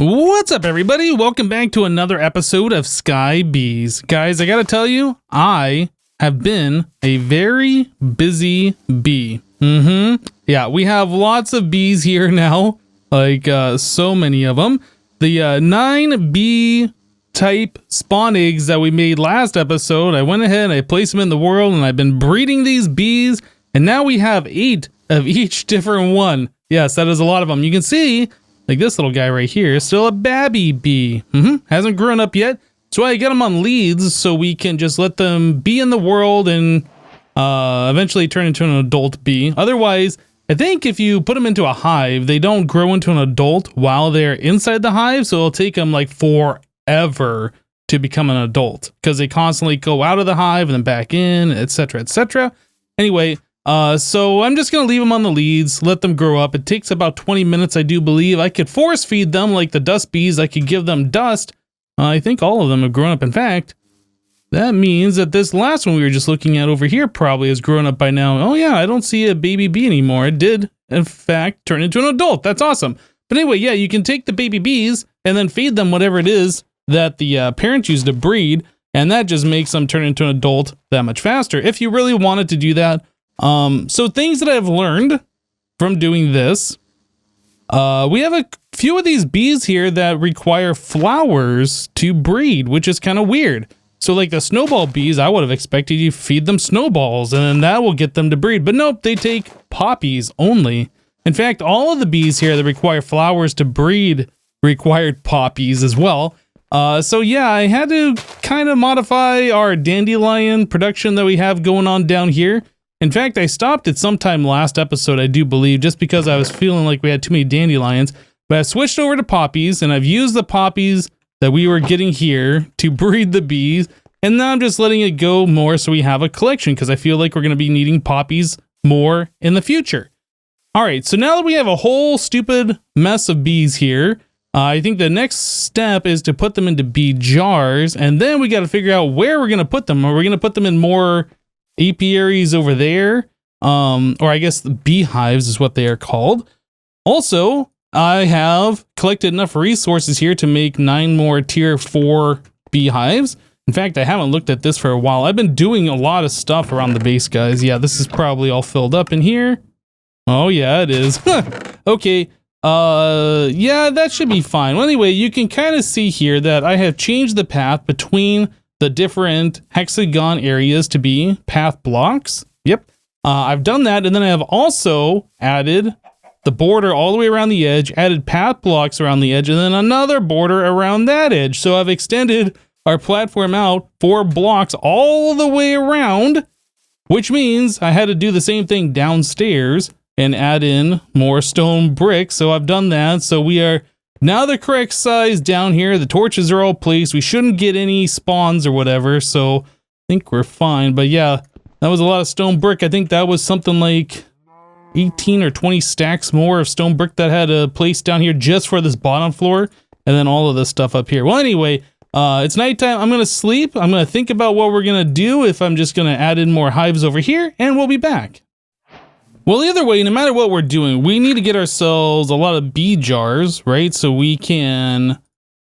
What's up, everybody? Welcome back to another episode of Sky Bees. Guys, I gotta tell you, I have been a very busy bee. Yeah, we have lots of bees here now, like so many of them. The 9 bee type spawn eggs that we made last episode, I went ahead and I placed them in the world, and I've been breeding these bees, and now we have 8 of each different one. Yes, that is a lot of them. You can see, like this little guy right here is still a babby bee. Hasn't grown up yet. So I get them on leads so we can just let them be in the world and eventually turn into an adult bee. Otherwise, I think if you put them into a hive, they don't grow into an adult while they're inside the hive. So it'll take them like forever to become an adult because they constantly go out of the hive and then back in, etc., etc. Anyway, so I'm just going to leave them on the leads, let them grow up. It takes about 20 minutes, I do believe. I could force feed them like the dust bees. I could give them dust. I think all of them have grown up. In fact, that means that this last one we were just looking at over here probably has grown up by now. Oh yeah, I don't see a baby bee anymore. It did, in fact, turn into an adult. That's awesome. But anyway, yeah, you can take the baby bees and then feed them whatever it is that the parents use to breed, and that just makes them turn into an adult that much faster if you really wanted to do that. So things that I've learned from doing this, we have a few of these bees here that require flowers to breed, which is kind of weird. So like the snowball bees, I would have expected you feed them snowballs and then that will get them to breed, but nope, they take poppies only. In fact, all of the bees here that require flowers to breed required poppies as well. So yeah, I had to kind of modify our dandelion production that we have going on down here. In fact, I stopped it sometime last episode, I do believe, just because I was feeling like we had too many dandelions. But I switched over to poppies, and I've used the poppies that we were getting here to breed the bees. And now I'm just letting it go more so we have a collection, because I feel like we're going to be needing poppies more in the future. All right, so now that we have a whole stupid mess of bees here, I think the next step is to put them into bee jars, and then we got to figure out where we're going to put them. Are we going to put them in more apiaries over there, or I guess the beehives is what they are called. Also, I have collected enough resources here to make 9 more tier 4 beehives. In fact, I haven't looked at this for a while. I've been doing a lot of stuff around the base, guys. Yeah, this is probably all filled up in here. Oh yeah, it is. Okay, yeah, that should be fine. Well, anyway, you can kind of see here that I have changed the path between the different hexagon areas to be path blocks. Yep. I've done that, and then I have also added the border all the way around the edge, added path blocks around the edge, and then another border around that edge. So I've extended our platform out 4 blocks all the way around, which means I had to do the same thing downstairs and add in more stone bricks. So I've done that. So we are now the correct size down here. The torches are all placed. We shouldn't get any spawns or whatever, so I think we're fine. But yeah, that was a lot of stone brick. I think that was something like 18 or 20 stacks more of stone brick that I had to place down here just for this bottom floor, and then all of this stuff up here. Well, anyway, it's nighttime. I'm going to sleep. I'm going to think about what we're going to do, if I'm just going to add in more hives over here, and we'll be back. Well, either way, no matter what we're doing, we need to get ourselves a lot of bee jars, right? So we can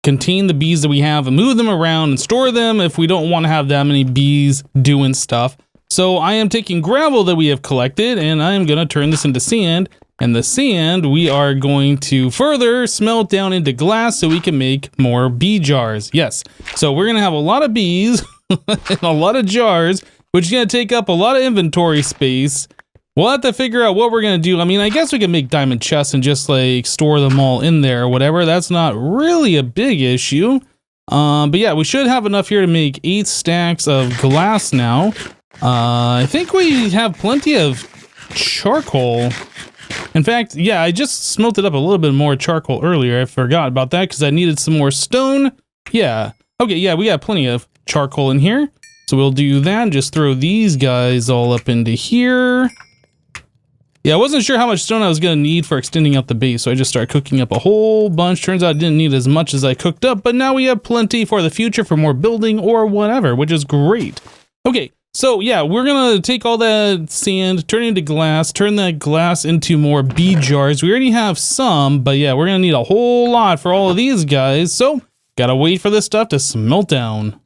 contain the bees that we have and move them around and store them if we don't want to have that many bees doing stuff. So I am taking gravel that we have collected, and I am going to turn this into sand. And the sand we are going to further smelt down into glass so we can make more bee jars. Yes. So we're going to have a lot of bees and a lot of jars, which is going to take up a lot of inventory space. We'll have to figure out what we're going to do. I mean, I guess we can make diamond chests and just like store them all in there or whatever. That's not really a big issue. But yeah, we should have enough here to make 8 stacks of glass now. I think we have plenty of charcoal. In fact, yeah, I just smelted up a little bit more charcoal earlier. I forgot about that because I needed some more stone. Yeah. Okay, yeah, we got plenty of charcoal in here. So we'll do that. Just throw these guys all up into here. Yeah, I wasn't sure how much stone I was going to need for extending out the base, so I just started cooking up a whole bunch. Turns out I didn't need as much as I cooked up, but now we have plenty for the future for more building or whatever, which is great. Okay, So yeah, we're gonna take all that sand, turn it into glass, turn that glass into more bead jars. We already have some, but yeah, we're gonna need a whole lot for all of these guys. So gotta wait for this stuff to smelt down.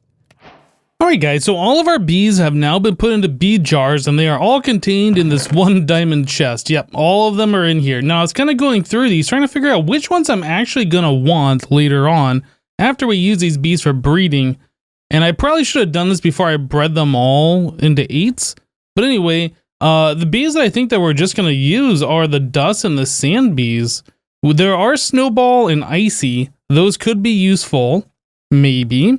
Alright guys, so all of our bees have now been put into bead jars and they are all contained in this one diamond chest. Yep, all of them are in here. Now I was kind of going through these, trying to figure out which ones I'm actually going to want later on after we use these bees for breeding. And I probably should have done this before I bred them all into 8s. But anyway, the bees that I think that we're just going to use are the dust and the sand bees. There are snowball and icy. Those could be useful, maybe.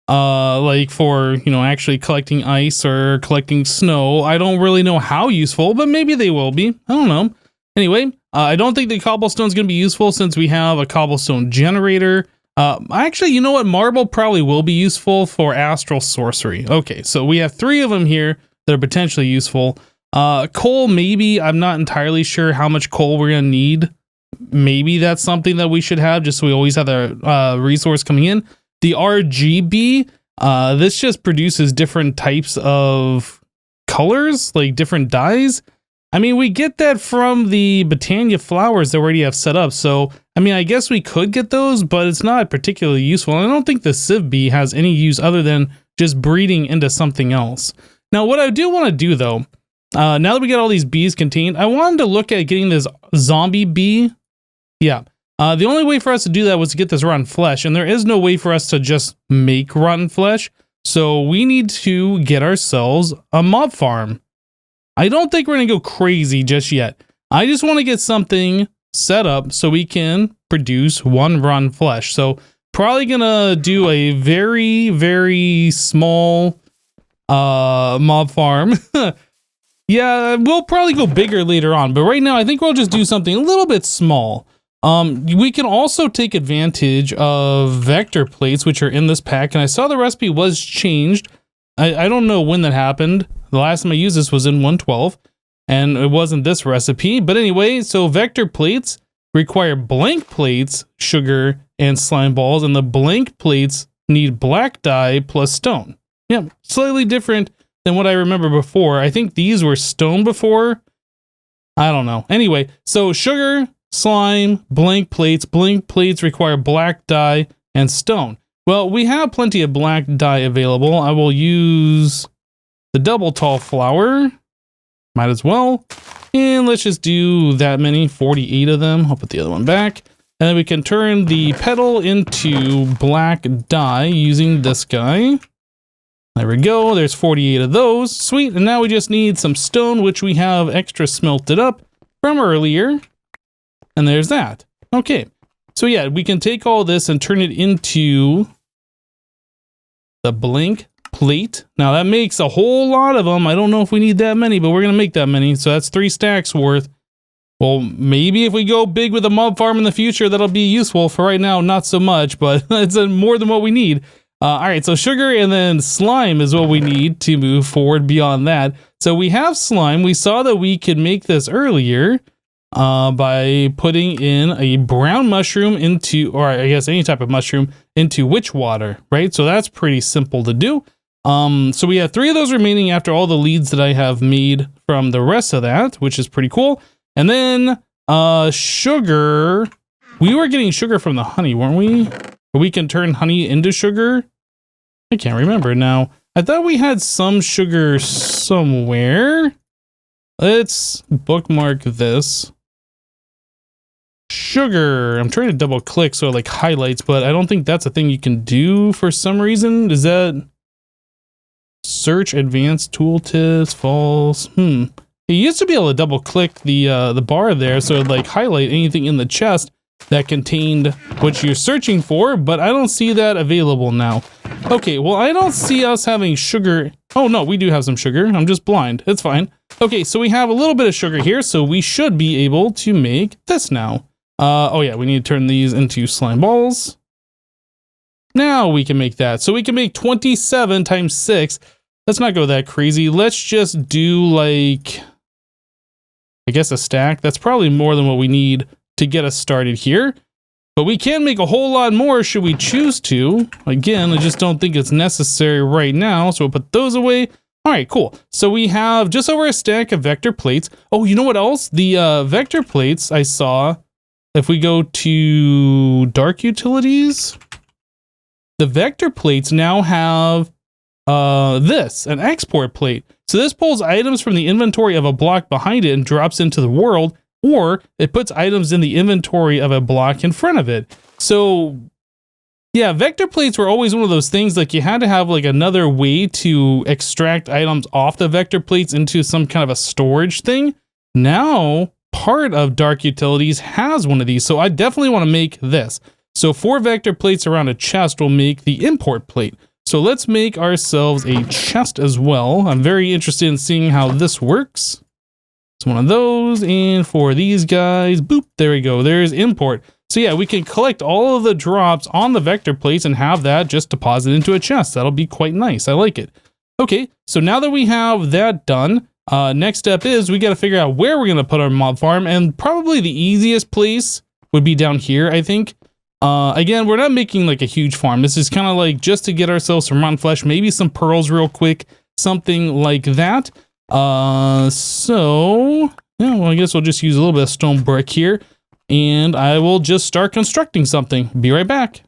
Like for, you know, actually collecting ice or collecting snow. I don't really know how useful, but maybe they will be. I don't know. Anyway, I don't think the cobblestone is going to be useful since we have a cobblestone generator. Actually, you know what? Marble probably will be useful for astral sorcery. Okay, so we have 3 of them here that are potentially useful. Coal, maybe. I'm not entirely sure how much coal we're going to need. Maybe that's something that we should have just so we always have the resource coming in. The RGB, this just produces different types of colors, like different dyes. I mean, we get that from the Botania flowers that we already have set up. So, I mean, I guess we could get those, but it's not particularly useful. And I don't think the Civ Bee has any use other than just breeding into something else. Now, what I do want to do, though, now that we get all these bees contained, I wanted to look at getting this zombie bee. Yeah. The only way for us to do that was to get this rotten flesh, and there is no way for us to just make rotten flesh, so we need to get ourselves a mob farm. I don't think we're going to go crazy just yet. I just want to get something set up so we can produce 1 rotten flesh. So probably going to do a very, very small mob farm. Yeah, we'll probably go bigger later on, but right now I think we'll just do something a little bit small. We can also take advantage of vector plates, which are in this pack, and I saw the recipe was changed. I don't know when that happened. The last time I used this was in 1.12, and it wasn't this recipe. But anyway, so vector plates require blank plates, sugar, and slime balls, and the blank plates need black dye plus stone. Yeah, slightly different than what I remember before. I think these were stone before. I don't know. Anyway, so sugar, slime, blank plates require black dye and stone. Well, we have plenty of black dye available. I will use the double tall flower, might as well, and let's just do that many, 48 of them. I'll put the other one back, and then we can turn the petal into black dye using this guy. There we go, there's 48 of those, sweet. And now we just need some stone, which we have extra smelted up from earlier. And there's that. Okay. So yeah, we can take all this and turn it into the blank plate. Now that makes a whole lot of them. I don't know if we need that many, but we're going to make that many. So that's 3 stacks worth. Well, maybe if we go big with a mob farm in the future, that'll be useful. For right now, not so much, but it's more than what we need. All right, so sugar and then slime is what we need to move forward beyond that. So we have slime. We saw that we could make this earlier by putting in a brown mushroom into, or I guess any type of mushroom, into witch water, right? So that's pretty simple to do. So we have 3 of those remaining after all the leads that I have made from the rest of that, which is pretty cool. And then sugar, we were getting sugar from the honey, weren't we? We can turn honey into sugar. I can't remember now. I thought we had some sugar somewhere. Let's bookmark this. Sugar. I'm trying to double click so it like highlights, but I don't think that's a thing you can do for some reason. Is that search advanced tooltips false? You used to be able to double click the bar there so it'd like highlight anything in the chest that contained what you're searching for, but I don't see that available now. Okay, well, I don't see us having sugar. Oh no, we do have some sugar. I'm just blind. It's fine. Okay, so we have a little bit of sugar here, so we should be able to make this now. Oh yeah, we need to turn these into slime balls. Now we can make that. So we can make 27 times 6. Let's not go that crazy. Let's just do like, I guess a stack. That's probably more than what we need to get us started here. But we can make a whole lot more should we choose to. Again, I just don't think it's necessary right now. So we'll put those away. All right, cool. So we have just over a stack of vector plates. Oh, you know what else? The vector plates I saw, if we go to dark utilities, the vector plates now have an export plate. So this pulls items from the inventory of a block behind it and drops into the world, or it puts items in the inventory of a block in front of it. So yeah, vector plates were always one of those things, like you had to have like another way to extract items off the vector plates into some kind of a storage thing. Now, part of Dark Utilities has one of these, so I definitely want to make this. So 4 vector plates around a chest will make the import plate. So let's make ourselves a chest as well. I'm very interested in seeing how this works. It's one of those, and for these guys, boop, there we go, there's import. So yeah, we can collect all of the drops on the vector plates and have that just deposit into a chest. That'll be quite nice. I like it. Okay, so now that we have that done, next step is we got to figure out where we're going to put our mob farm, and probably the easiest place would be down here, I think. Again, we're not making like a huge farm. This is kind of like just to get ourselves some rotten flesh, maybe some pearls real quick, something like that. So yeah, well, I guess we'll just use a little bit of stone brick here. And I will just start constructing something. Be right back.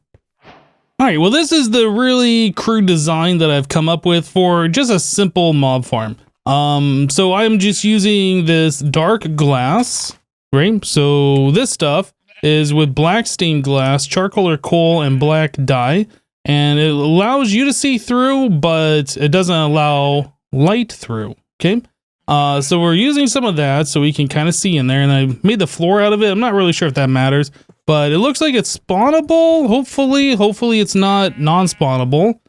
All right, well, this is the really crude design that I've come up with for just a simple mob farm. So I'm just using this dark glass, right? So this stuff is with black stained glass, charcoal or coal, and black dye. And it allows you to see through, but it doesn't allow light through, okay? So we're using some of that so we can kind of see in there, and I made the floor out of it. I'm not really sure if that matters, but it looks like it's spawnable. Hopefully it's not non-spawnable.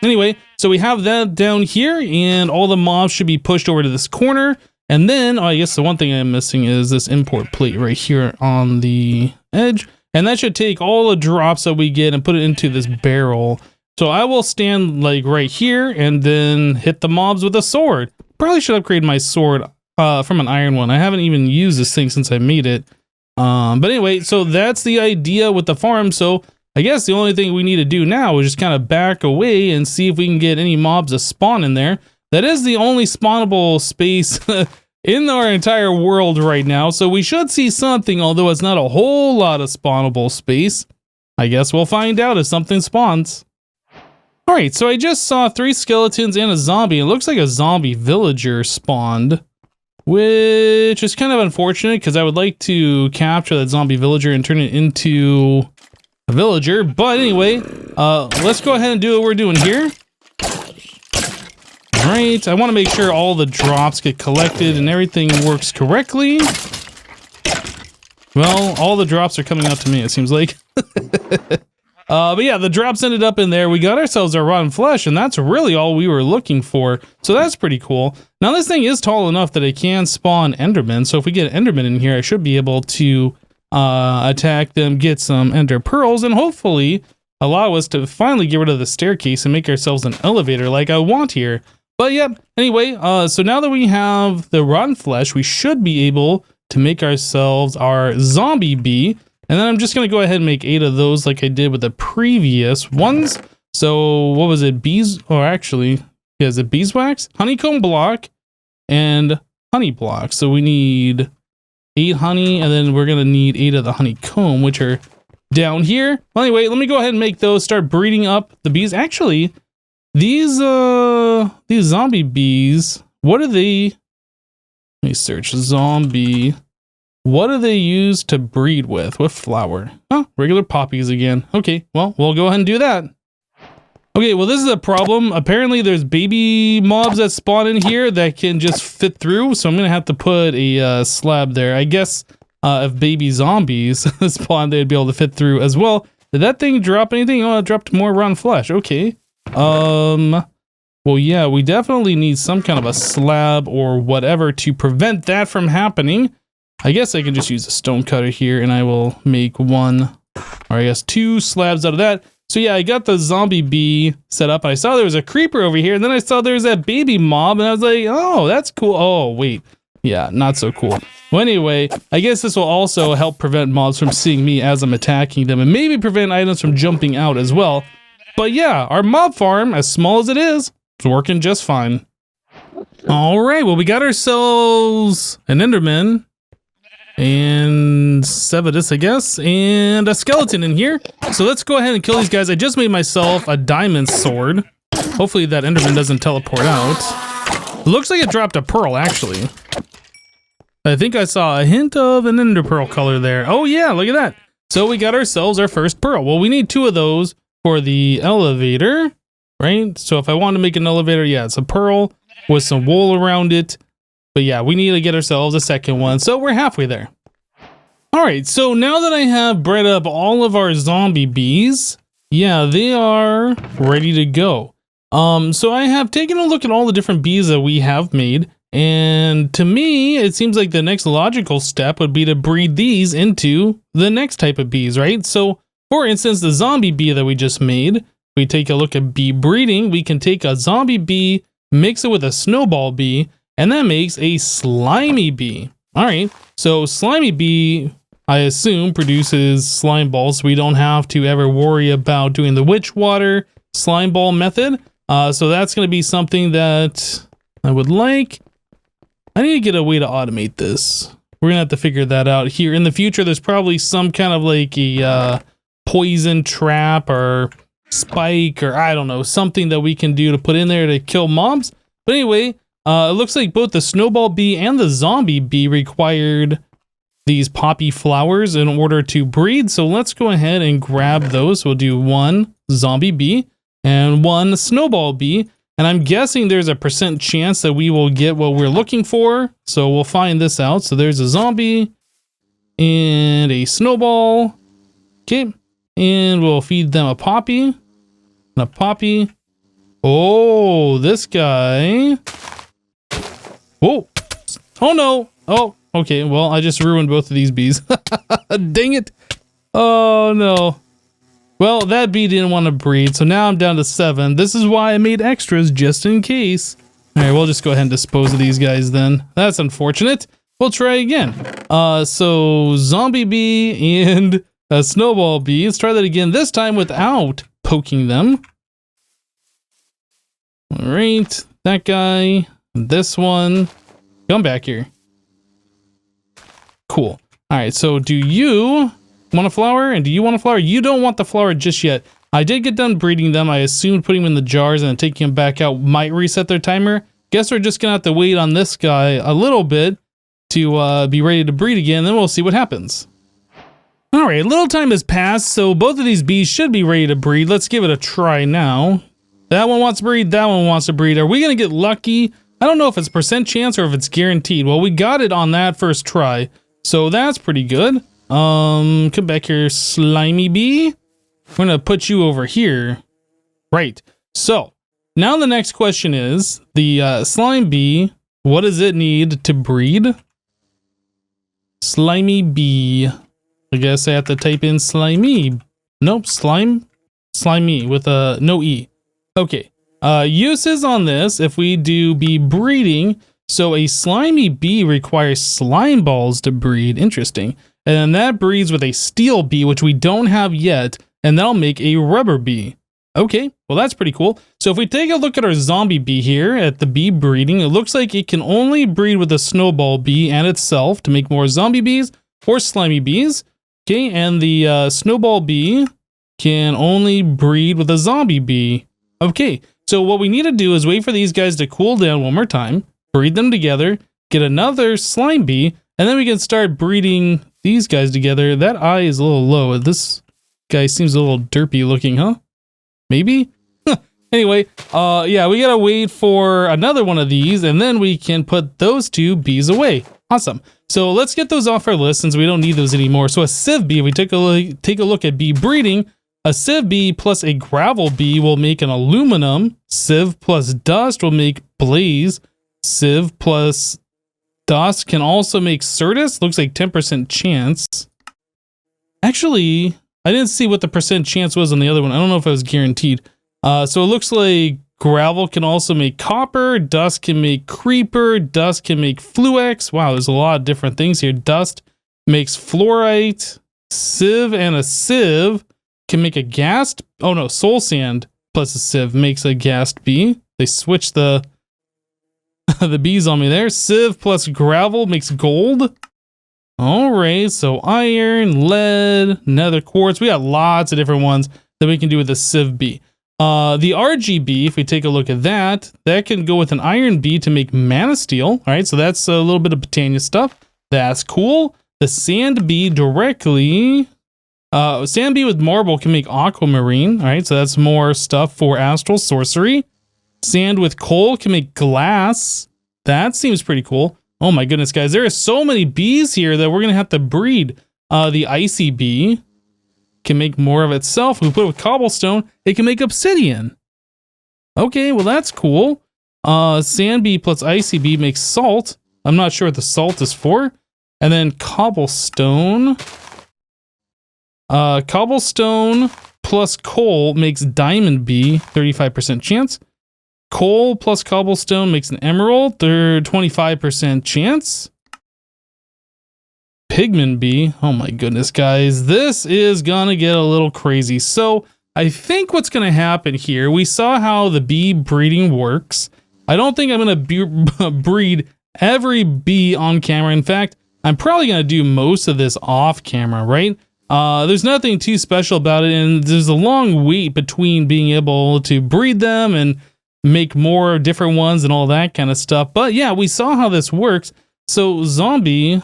Anyway, so we have that down here, and all the mobs should be pushed over to this corner. And then, I guess the one thing I'm missing is this import plate right here on the edge. And that should take all the drops that we get and put it into this barrel. So I will stand like right here and then hit the mobs with a sword. Probably should upgrade my sword from an iron one. I haven't even used this thing since I made it. But anyway, so that's the idea with the farm. So I guess the only thing we need to do now is just kind of back away and see if we can get any mobs to spawn in there. That is the only spawnable space in our entire world right now. So we should see something, although it's not a whole lot of spawnable space. I guess we'll find out if something spawns. All right, so I just saw 3 skeletons and a zombie. It looks like a zombie villager spawned, which is kind of unfortunate because I would like to capture that zombie villager and turn it into a villager. But anyway, let's go ahead and do what we're doing here. All right, I want to make sure all the drops get collected and everything works correctly. Well, all the drops are coming out to me, it seems like. But yeah, the drops ended up in there. We got ourselves our rotten flesh, and that's really all we were looking for. So that's pretty cool. Now this thing is tall enough that it can spawn endermen. So if we get an enderman in here, I should be able to attack them, get some ender pearls, and hopefully allow us to finally get rid of the staircase and make ourselves an elevator like I want here. But yeah, anyway, so now that we have the rotten flesh, we should be able to make ourselves our zombie bee. And then I'm just going to go ahead and make 8 of those like I did with the previous ones. So what was it? Bees, or actually, yeah, is it beeswax? Honeycomb block and honey block. So we need 8 honey, and then we're going to need 8 of the honeycomb, which are down here. Well, anyway, let me go ahead and make those, start breeding up the bees. Actually, these zombie bees, what are they? Let me search zombie. What do they use to breed with? What flower? Oh, regular poppies again. Okay, well, we'll go ahead and do that. Okay, well, this is a problem. Apparently, there's baby mobs that spawn in here that can just fit through, so I'm going to have to put a slab there. I guess if baby zombies spawn, they'd be able to fit through as well. Did that thing drop anything? Oh, it dropped more rotten flesh. Okay. Well, yeah, we definitely need some kind of a slab or whatever to prevent that from happening. I guess I can just use a stone cutter here, and I will make 1, or I guess 2 slabs out of that. So yeah, I got the zombie bee set up. I saw there was a creeper over here, and then I saw there was that baby mob, and I was like, oh, that's cool. Oh, wait. Yeah, not so cool. Well, anyway, I guess this will also help prevent mobs from seeing me as I'm attacking them, and maybe prevent items from jumping out as well. But yeah, our mob farm, as small as it is, It's working just fine. All right, well, we got ourselves an Enderman and Sevidus, I guess, and a skeleton in here. So let's go ahead and kill these guys. I just made myself a diamond sword. Hopefully that Enderman doesn't teleport out. Looks like it dropped a pearl, actually. I think I saw a hint of an ender pearl color there. Oh yeah, look at that. So we got ourselves our first pearl. Well, we need 2 of those for the elevator, right? So if I want to make an elevator, yeah, it's a pearl with some wool around it. But yeah, we need to get ourselves a second one. So we're halfway there. All right, so now that I have bred up all of our zombie bees, yeah, they are ready to go. So I have taken a look at all the different bees that we have made. And to me, it seems like the next logical step would be to breed these into the next type of bees, right? So for instance, the zombie bee that we just made, we take a look at bee breeding. We can take a zombie bee, mix it with a snowball bee, and that makes a slimy bee. All right, so slimy bee, I assume, produces slime balls. So we don't have to ever worry about doing the witch water slime ball method. So that's going to be something that I would like. I need to get a way to automate this. We're going to have to figure that out here. In the future, there's probably some kind of like a poison trap or spike or I don't know, something that we can do to put in there to kill mobs. But anyway, it looks like both the snowball bee and the zombie bee required these poppy flowers in order to breed. So let's go ahead and grab those. We'll do 1 zombie bee and 1 snowball bee. And I'm guessing there's a % chance that we will get what we're looking for. So we'll find this out. So there's a zombie and a snowball. Okay. And we'll feed them a poppy and a poppy. Oh, this guy. Whoa. Oh no. Oh, okay. Well, I just ruined both of these bees. Dang it. Oh no. Well, that bee didn't want to breed, so now I'm down to 7. This is why I made extras, just in case. All right, we'll just go ahead and dispose of these guys then. That's unfortunate. We'll try again. So zombie bee and a snowball bee. Let's try that again, this time without poking them. All right, that guy, this one. Come back here. Cool. All right, so do you want a flower? And do you want a flower? You don't want the flower just yet. I did get done breeding them. I assumed putting them in the jars and then taking them back out might reset their timer. Guess we're just gonna have to wait on this guy a little bit to be ready to breed again. Then we'll see what happens. All right, a little time has passed, so both of these bees should be ready to breed. Let's give it a try now. That one wants to breed. That one wants to breed. Are we gonna get lucky? I don't know if it's % chance or if it's guaranteed. Well, we got it on that first try, so that's pretty good. Come back here, slimy bee. I'm gonna put you over here. Right. So now the next question is the slime bee. What does it need to breed? Slimy bee. I guess I have to type in slimy. Nope, slimy with a no E. Okay. Uses on this, if we do bee breeding, so a slimy bee requires slime balls to breed. Interesting. And that breeds with a steel bee, which we don't have yet, and that'll make a rubber bee. Okay, well that's pretty cool. So if we take a look at our zombie bee here at the bee breeding, it looks like it can only breed with a snowball bee and itself to make more zombie bees or slimy bees. Okay, and the snowball bee can only breed with a zombie bee. Okay, so what we need to do is wait for these guys to cool down one more time, breed them together, get another slime bee, and then we can start breeding these guys together. That eye is a little low. This guy seems a little derpy looking, huh? Maybe? Anyway, yeah, we gotta wait for another one of these, and then we can put those 2 bees away. Awesome. So let's get those off our list since we don't need those anymore. So a sieve bee, we take a look at bee breeding. A sieve bee plus a gravel bee will make an aluminum. Sieve plus dust will make blaze. Sieve plus dust can also make Certus. Looks like 10% chance. Actually, I didn't see what the % chance was on the other one. I don't know if it was guaranteed. So it looks like gravel can also make copper. Dust can make creeper. Dust can make fluex. Wow, there's a lot of different things here. Dust makes fluorite. Sieve and a sieve can make a ghast. Oh no, soul sand plus a sieve makes a ghast bee. They switched the the bees on me there. Sieve plus gravel makes gold. All right, so iron, lead, nether quartz. We got lots of different ones that we can do with the sieve bee. The RGB, if we take a look at that, that can go with an iron bee to make mana steel. All right, so that's a little bit of Botania stuff. That's cool. The sand bee directly, sand bee with marble can make aquamarine. All right, so that's more stuff for astral sorcery. Sand with coal can make glass. That seems pretty cool. Oh my goodness, guys, there are so many bees here that we're gonna have to breed. The icy bee can make more of itself. If we put it with cobblestone, it can make obsidian. Okay, well that's cool. Sand bee plus icy bee makes salt. I'm not sure what the salt is for. And then cobblestone. Cobblestone plus coal makes diamond bee, 35% chance. Coal plus cobblestone makes an emerald, 25% chance. Pigman bee. Oh my goodness, guys. This is gonna get a little crazy. So I think what's gonna happen here, we saw how the bee breeding works. I don't think I'm gonna breed every bee on camera. In fact, I'm probably gonna do most of this off camera, right? There's nothing too special about it, and there's a long wait between being able to breed them and make more different ones and all that kind of stuff. But yeah, we saw how this works. So zombie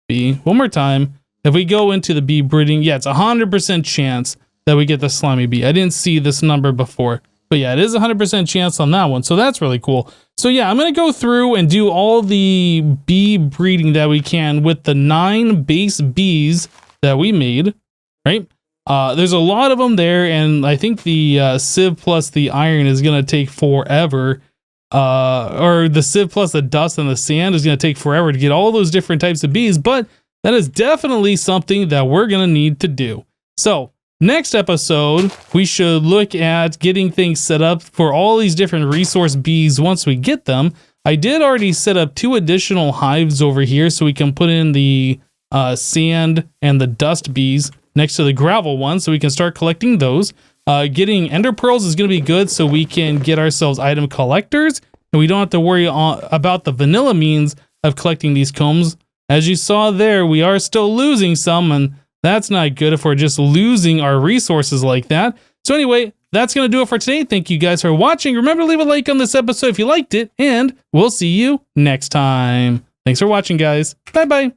bee, one more time. If we go into the bee breeding, yeah, it's 100% chance that we get the slimy bee. I didn't see this number before, but yeah, it is 100% chance on that one. So that's really cool. So yeah, I'm going to go through and do all the bee breeding that we can with the 9 base bees that we made, right? There's a lot of them there, and I think the sieve plus the iron is going to take forever. Or the sieve plus the dust and the sand is going to take forever to get all those different types of bees, but that is definitely something that we're going to need to do. So next episode, we should look at getting things set up for all these different resource bees once we get them. I did already set up 2 additional hives over here so we can put in the sand and the dust bees next to the gravel one, so we can start collecting those. Getting ender pearls is going to be good so we can get ourselves item collectors, and we don't have to worry about the vanilla means of collecting these combs. As you saw there, we are still losing some, and that's not good if we're just losing our resources like that. So anyway, that's going to do it for today. Thank you guys for watching. Remember to leave a like on this episode if you liked it, and we'll see you next time. Thanks for watching, guys. Bye-bye.